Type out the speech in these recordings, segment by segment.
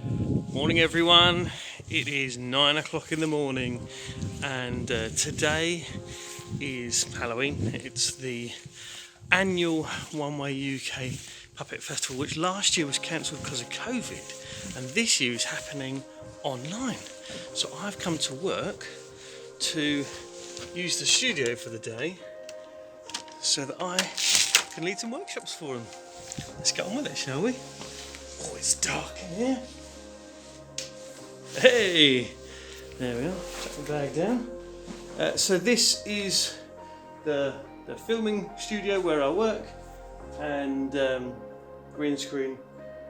Morning everyone, it is 9 o'clock in the morning and today is Halloween. It's the annual One Way UK Puppet Festival, which last year was cancelled because of COVID, and this year is happening online. So I've come to work to use the studio for the day so that I can lead some workshops for them. Let's get on with it, shall we? Oh, it's dark in here. Hey, there we are. Chuck the bag down. So this is the filming studio where I work, and green screen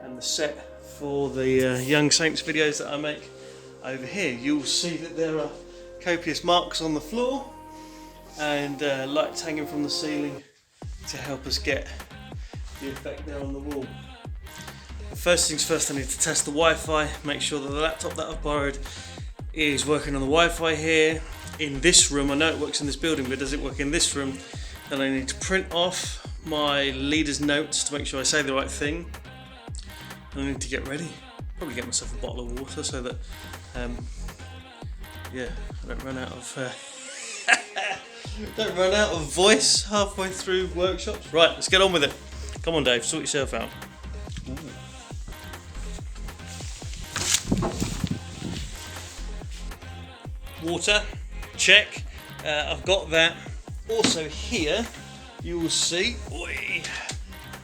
and the set for the Young Saints videos that I make. Over here you'll see that there are copious marks on the floor and lights hanging from the ceiling to help us get the effect there on the wall. First things first, I need to test the Wi-Fi, make sure that the laptop that I've borrowed is working on the Wi-Fi here. In this room, I know it works in this building, but does it work in this room? Then I need to print off my leader's notes to make sure I say the right thing. And I need to get ready, probably get myself a bottle of water so that, I don't run out of voice halfway through workshops. Right, let's get on with it. Come on, Dave, sort yourself out. Ooh. Water, check. I've got that. Also here, you will see,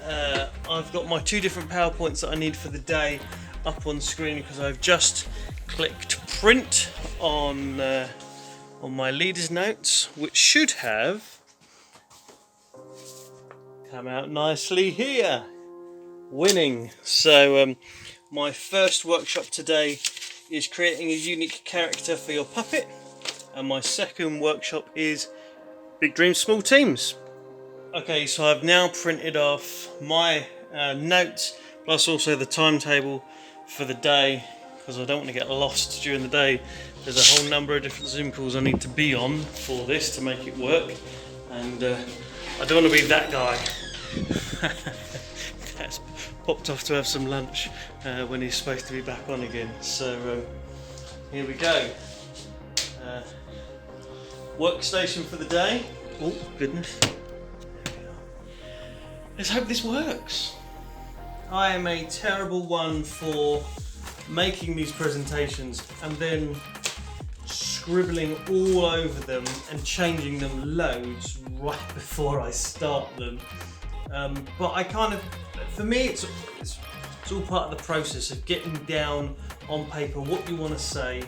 I've got my two different PowerPoints that I need for the day up on screen because I've just clicked print on my leader's notes, which should have come out nicely here. Winning. So my first workshop today is creating a unique character for your puppet, and my second workshop is big dreams, small teams. Okay, so I've now printed off my notes plus also the timetable for the day because I don't want to get lost during the day. There's a whole number of different Zoom calls I need to be on for this to make it work, and I don't want to be that guy that's popped off to have some lunch when he's supposed to be back on again. So here we go. Workstation for the day. Oh goodness. There we are. Let's hope this works. I am a terrible one for making these presentations and then scribbling all over them and changing them loads right before I start them. But I kind of, for me, it's all part of the process of getting down on paper what you want to say.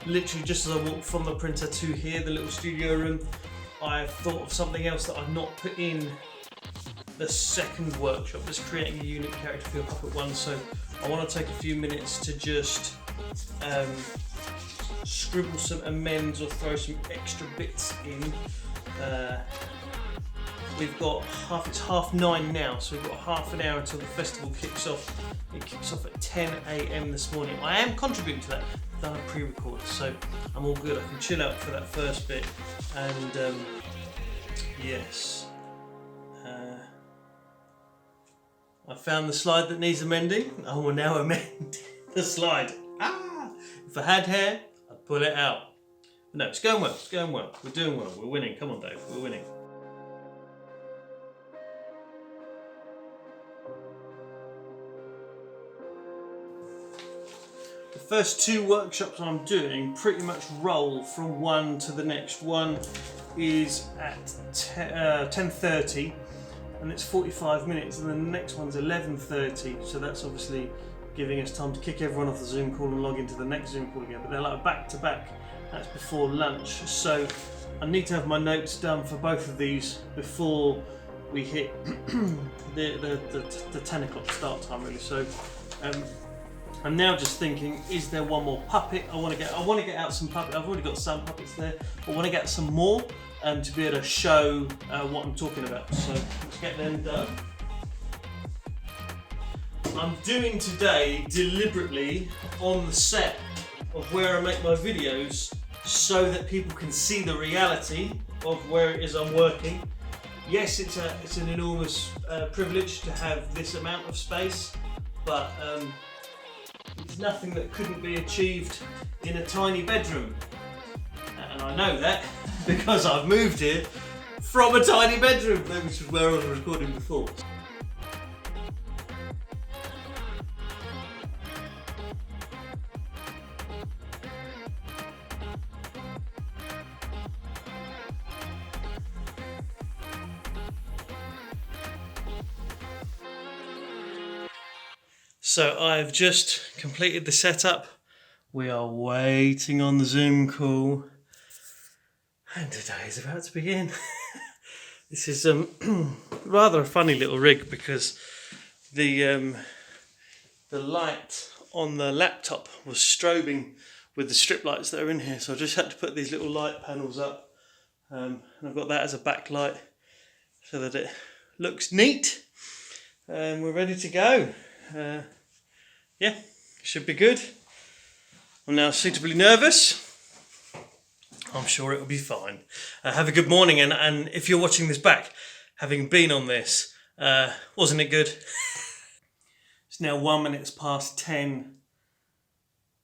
Literally just as I walked from the printer to here, the little studio room, I've thought of something else that I've not put in the second workshop, that's creating a unique character for your puppet one. So I want to take a few minutes to just scribble some amends or throw some extra bits in. We've got it's 9:30 now, so we've got half an hour until the festival kicks off. It kicks off at 10 AM this morning. I am contributing to that. I've done a pre-record, so I'm all good. I can chill out for that first bit. And yes, I found the slide that needs amending. I will now amend the slide. If I had hair, I'd pull it out. But no, it's going well. It's going well. We're doing well. We're winning. Come on, Dave. We're winning. The first two workshops I'm doing pretty much roll from one to the next. One is at 10:30 and it's 45 minutes, and then the next one's 11:30, so that's obviously giving us time to kick everyone off the Zoom call and log into the next Zoom call again, but they're like back to back. That's before lunch, so I need to have my notes done for both of these before we hit the 10 o'clock start time really. So I'm now just thinking, is there one more puppet? I want to get out some puppets. I've already got some puppets there, but I want to get some more to be able to show what I'm talking about. So let's get them done. I'm doing today deliberately on the set of where I make my videos so that people can see the reality of where it is I'm working. Yes, it's an enormous privilege to have this amount of space, but There's nothing that couldn't be achieved in a tiny bedroom. And I know that because I've moved here from a tiny bedroom, which is where I was recording before. So I've just completed the setup. We are waiting on the Zoom call. And today is about to begin. This is rather a funny little rig because the light on the laptop was strobing with the strip lights that are in here. So I just had to put these little light panels up. And I've got that as a backlight so that it looks neat. And we're ready to go. Yeah, should be good. I'm now suitably nervous. I'm sure it'll be fine. Have a good morning, and if you're watching this back, having been on this, wasn't it good? It's now 1 minute past 10.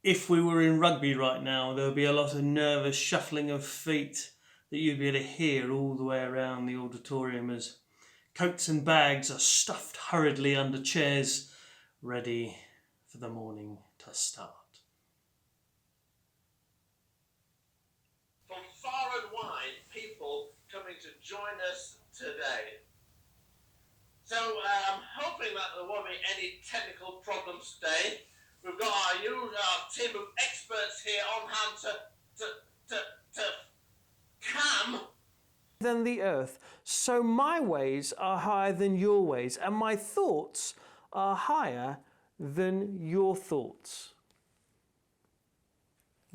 If we were in rugby right now, there would be a lot of nervous shuffling of feet that you'd be able to hear all the way around the auditorium as coats and bags are stuffed hurriedly under chairs, ready for the morning to start. From far and wide, people coming to join us today. So I'm hoping that there won't be any technical problems today. We've got our team of experts here on hand to cam than the earth, so my ways are higher than your ways, and my thoughts are higher than your thoughts.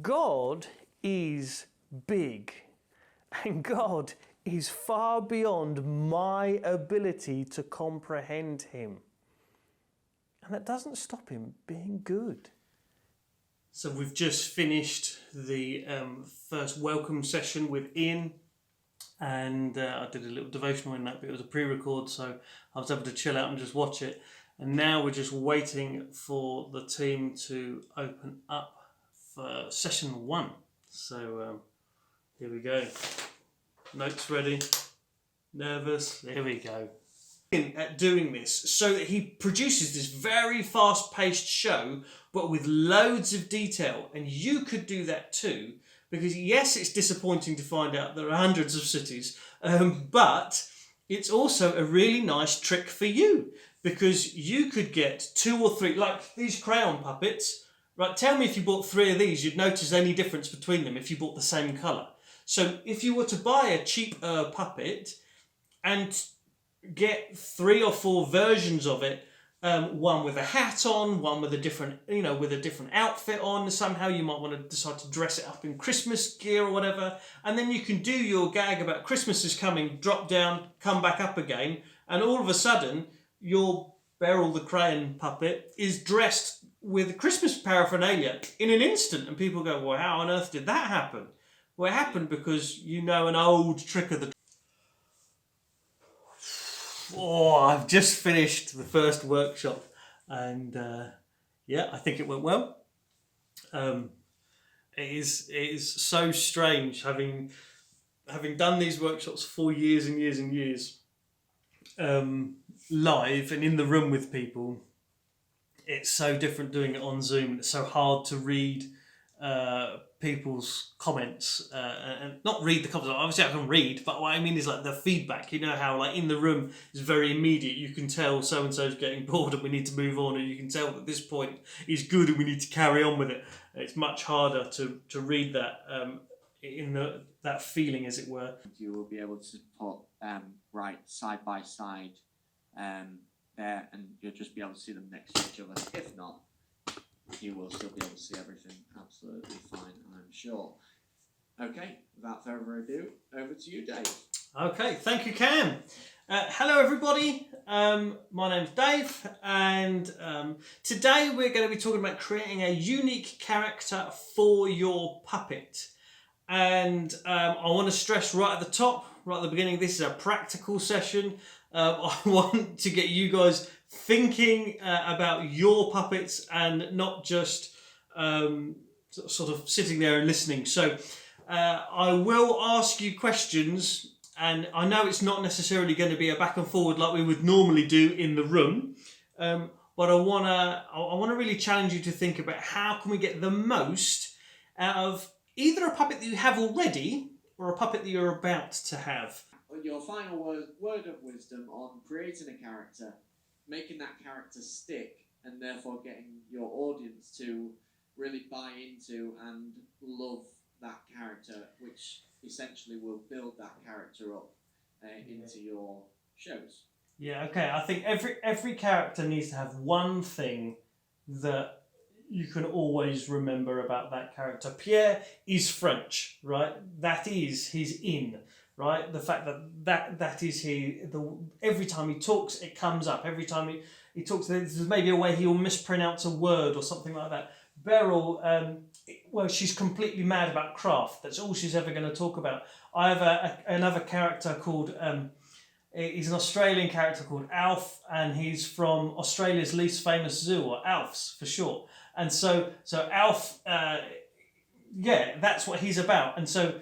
God is big, and God is far beyond my ability to comprehend him. And that doesn't stop him being good. So we've just finished the first welcome session with Ian, and I did a little devotional in that, but it was a pre-record, so I was able to chill out and just watch it. And now we're just waiting for the team to open up for session 1. So here we go. Notes ready. Nervous. Here we go. At doing this, so that he produces this very fast-paced show, but with loads of detail, and you could do that too. Because yes, it's disappointing to find out there are hundreds of cities, but it's also a really nice trick for you. Because you could get 2 or 3, like these crayon puppets, right? Tell me if you bought 3 of these, you'd notice any difference between them if you bought the same colour. So if you were to buy a cheap puppet and get 3 or 4 versions of it, one with a hat on, one with a different, with a different outfit on. Somehow you might want to decide to dress it up in Christmas gear or whatever. And then you can do your gag about Christmas is coming, drop down, come back up again. And all of a sudden, your Beryl the Crayon puppet is dressed with Christmas paraphernalia in an instant. And people go, well, how on earth did that happen? Well, it happened because you know an old trick of the... Oh, I've just finished the first workshop, and yeah, I think it went well. It is so strange having done these workshops for years and years and years, live and in the room with people. It's so different doing it on Zoom. It's so hard to read people's comments and not read the comments. Obviously I can read, but what I mean is like the feedback. You know how like in the room is very immediate. You can tell so and so's getting bored and we need to move on, and you can tell that this point is good and we need to carry on with it. It's much harder to read that in that feeling, as it were. You will be able to put right side by side there, and you'll just be able to see them next to each other. If not, you will still be able to see everything absolutely fine, I'm sure. Okay, without further ado, over to you, Dave. Okay, thank you, Cam. Hello, everybody. My name's Dave, and today we're going to be talking about creating a unique character for your puppet. And I want to stress right at the top, right at the beginning, this is a practical session. I want to get you guys thinking about your puppets and not just sort of sitting there and listening. So I will ask you questions, and I know it's not necessarily going to be a back and forward like we would normally do in the room, but I want to really challenge you to think about how can we get the most out of either a puppet that you have already or a puppet that you're about to have. Your final word of wisdom on creating a character, making that character stick, and therefore getting your audience to really buy into and love that character, which essentially will build that character up into your shows. Yeah, okay. I think every character needs to have one thing that you can always remember about that character. Pierre is French, right? That is his in, right? The fact that is every time he talks, it comes up. Every time he talks, there's maybe a way he'll mispronounce a word or something like that. Beryl, well, she's completely mad about craft. That's all she's ever going to talk about. I have another character called... he's an Australian character called Alf, and he's from Australia's least famous zoo, or Alf's for short. And so Alf, that's what he's about. And so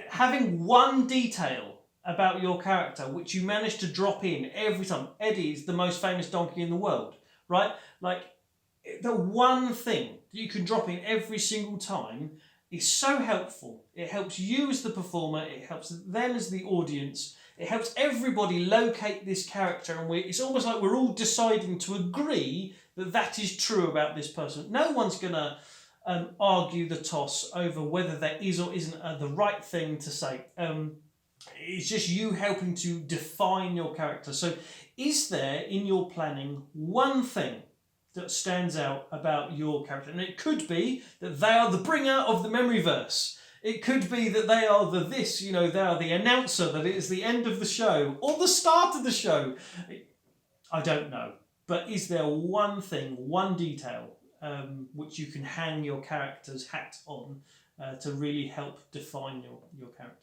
having one detail about your character, which you manage to drop in every time. Eddie's the most famous donkey in the world, right? Like, the one thing that you can drop in every single time is so helpful. It helps you as the performer, it helps them as the audience, it helps everybody locate this character, and it's almost like we're all deciding to agree that is true about this person. No one's going to argue the toss over whether that is or isn't the right thing to say. It's just you helping to define your character. So is there in your planning one thing that stands out about your character? And it could be that they are the bringer of the memory verse. It could be that they are they are the announcer, that it is the end of the show or the start of the show. I don't know. But is there one thing, one detail, which you can hang your character's hat on to really help define your character?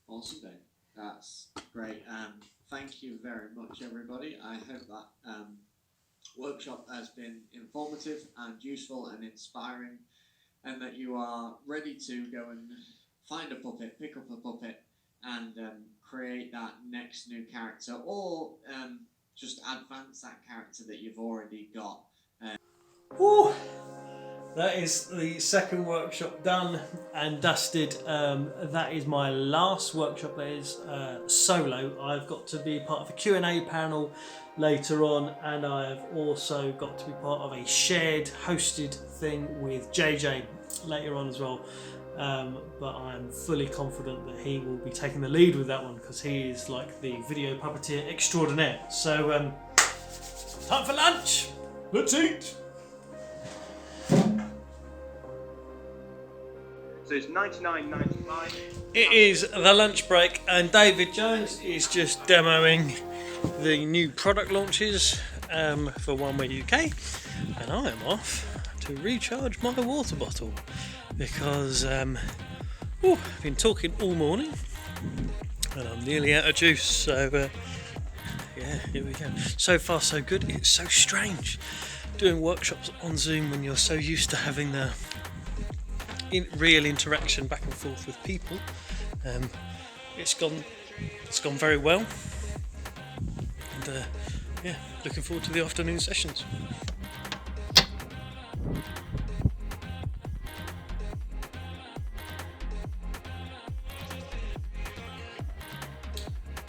Awesome, Dave. That's great. Thank you very much, everybody. I hope that workshop has been informative and useful and inspiring, and that you are ready to go and find a puppet, pick up a puppet, and create that next new character, or just advance that character that you've already got. That is the second workshop done and dusted. That is my last workshop. That is solo. I've got to be part of a Q&A panel later on, and I've also got to be part of a shared hosted thing with JJ later on as well. But I'm fully confident that he will be taking the lead with that one, because he is like the video puppeteer extraordinaire. So time for lunch. Let's eat. So it's $99.95. It is the lunch break, and David Jones is just demoing the new product launches for One Way UK, and I am off to recharge my water bottle because I've been talking all morning and I'm nearly out of juice. So yeah, here we go. So far so good. It's so strange doing workshops on Zoom when you're so used to having the real interaction back and forth with people. It's gone very well, and yeah, looking forward to the afternoon sessions.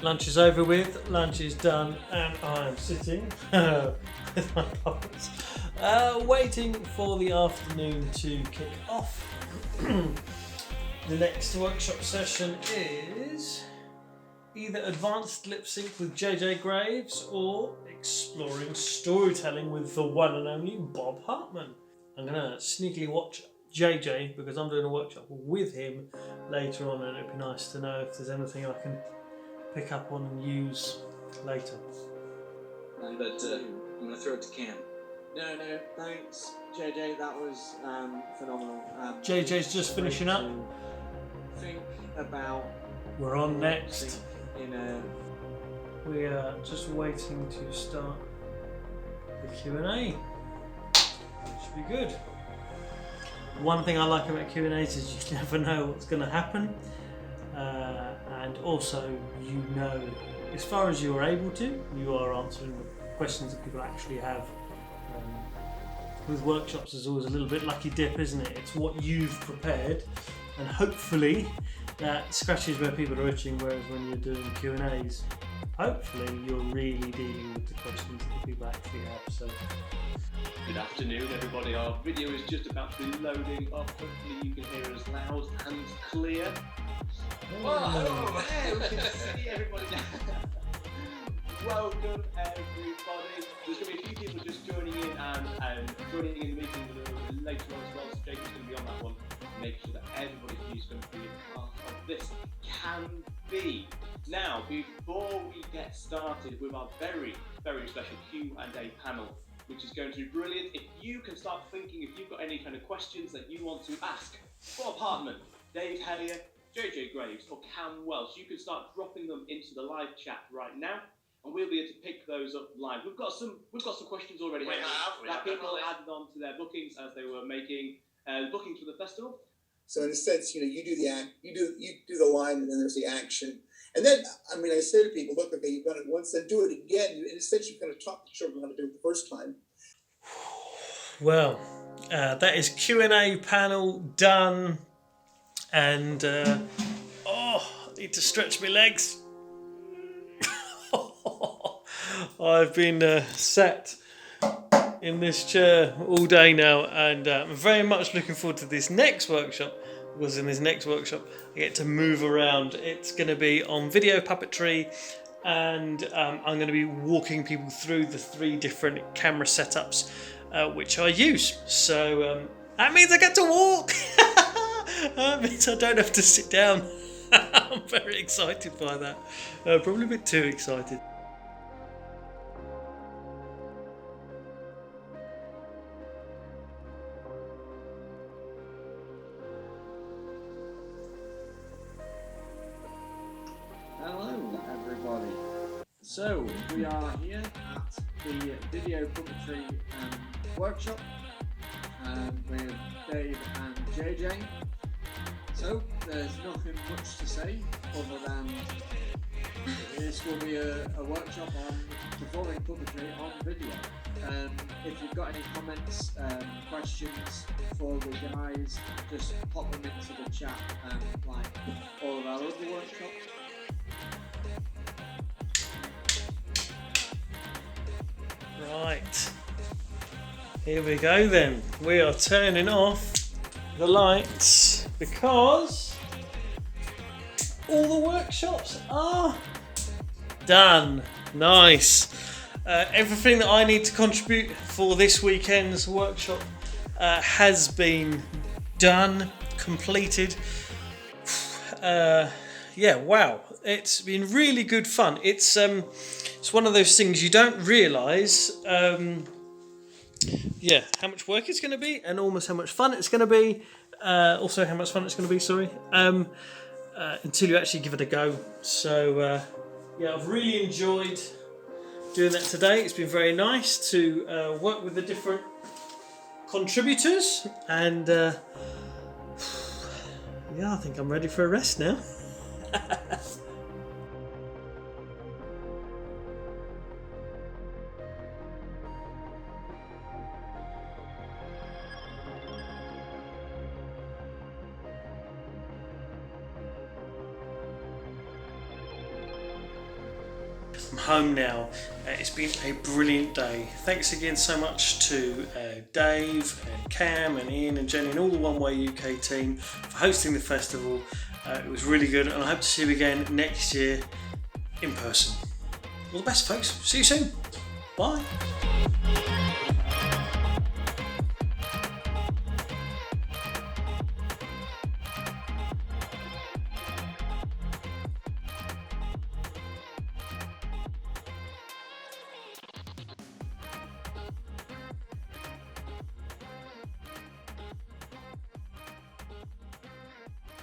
Lunch is over with, lunch is done, and I am sitting with my puppets, waiting for the afternoon to kick off. The next workshop session is either advanced lip sync with JJ Graves or exploring storytelling with the one and only Bob Hartman. I'm going to sneakily watch JJ because I'm doing a workshop with him later on, and it'd be nice to know if there's anything I can pick up on and use later. But I'm going to throw it to Cam. No, thanks, JJ. That was phenomenal. JJ's just finishing up. anything about We're on next. in a We are just waiting to start the Q&A. Should be good. One thing I like about Q&As is you never know what's going to happen, and also you know, as far as you're able to, you are answering the questions that people actually have. With workshops, there's always a little bit lucky dip, isn't it? It's what you've prepared, and hopefully that scratches where people are itching. Whereas when you're doing Q&As, hopefully you're really dealing with the questions that people actually have. So. Good afternoon, everybody. Our video is just about to be loading up. Hopefully you can hear us loud and clear. Whoa! Hey, we can see everybody now. Welcome, everybody. There's going to be a few people just joining in and joining in the meeting a little bit later on as well. So Jacob's going to be on that one. Make sure that everybody who's going to be a part of this can be. Now, before we get started with our very, very special Q&A panel, which is going to be brilliant. If you can start thinking, if you've got any kind of questions that you want to ask Bob Hartman, Dave Hellier, JJ Graves, or Cam Welsh, you can start dropping them into the live chat right now, and we'll be able to pick those up live. We've got some questions already that people added on to their bookings as they were making bookings for the festival. So in a sense, you do the act, you do the line, and then there's the action. And then, I say to people, look, okay, you've done it once, then do it again. In a sense, you kind of taught the children how to do it the first time. Well, that is Q&A panel done, and I need to stretch my legs. I've been sat in this chair all day now, and I'm very much looking forward to this next workshop, because in this next workshop I get to move around. It's going to be on video puppetry, and I'm going to be walking people through the 3 different camera setups which I use. So that means I get to walk. That means I don't have to sit down. I'm very excited by that. Probably a bit too excited. Hello, everybody. So we are here at the video puppetry workshop with Dave and JJ. So there's nothing much to say other than this will be a workshop on performing puppetry on video. If you've got any comments, questions for the guys, just pop them into the chat, like all of our other workshops. Right, here we go then. We are turning off the lights because all the workshops are done. Nice. Everything that I need to contribute for this weekend's workshop has been done, completed. Yeah, wow. It's been really good fun. It's one of those things you don't realise, how much work it's going to be, and almost how much fun it's going to be. Also, how much fun it's going to be. Sorry, until you actually give it a go. So, I've really enjoyed doing that today. It's been very nice to work with the different contributors, and I think I'm ready for a rest now. I'm home now. It's been a brilliant day. Thanks again so much to Dave and Cam and Ian and Jenny and all the One Way UK team for hosting the festival. It was really good, and I hope to see you again next year in person. All the best, folks. See you soon. Bye.